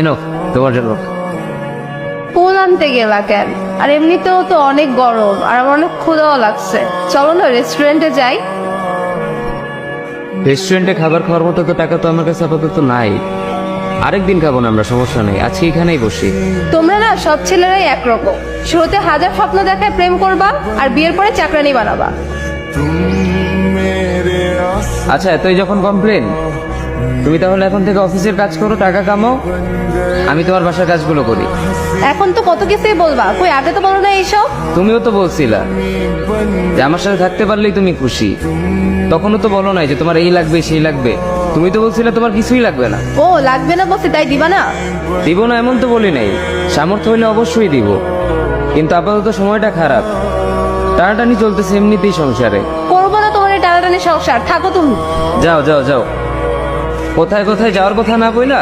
এনো তোমার জন্য। ফুল আনতে গেলা কেন? আর এমনিতেও তো অনেক গরম আর আমার অনেক ক্ষুধাও লাগছে। চলো না রেস্টুরেন্টে যাই। রেস্টুরেন্টে খাবার খাওয়ার মতো তো টাকা তো আমার কাছে আপাতত নাই। আরেকদিন খাবো না আমরা, সমস্যা নেই, আজকে এখানেই বসি। তোমরা না সব ছেলেরাই একরকম, শুরুতে হাজার স্বপ্ন দেখায় প্রেম করবা আর বিয়ের পরে চাকরানি বানাবা। আচ্ছা এতই যখন কমপ্লেন, তুমি তাহলে এখন থেকে অফিসের কাজ করো, টাকা কামাও, আমি তোমার বাসার কাজগুলো করি। এখন তো কত কিছুই বলবা, কই আগে তো বলো না এইসব। তুমিও তো বলছিলা যে আমার সাথে থাকতে পারলেই তুমি খুশি, তখনও তো বলো নাই যে তোমার এই লাগবে সেই লাগবে, তুমি তো বলছিলে তোমার কিছুই লাগবে না। ও লাগবে না বলছি তাই দিবা না? দিব না এমন তো বলি নাই, সামর্থ্য হইলে অবশ্যই দিব, কিন্তু আপাতত সময়টা খারাপ, টানাটানি চলতেছে এমনিতেই সংসারে। করবো না তোমার এই টানাটানি সংসার, থাকো তুমি। যাও যাও যাও, কোথায় কোথায় যাওয়ার কথা না বইলা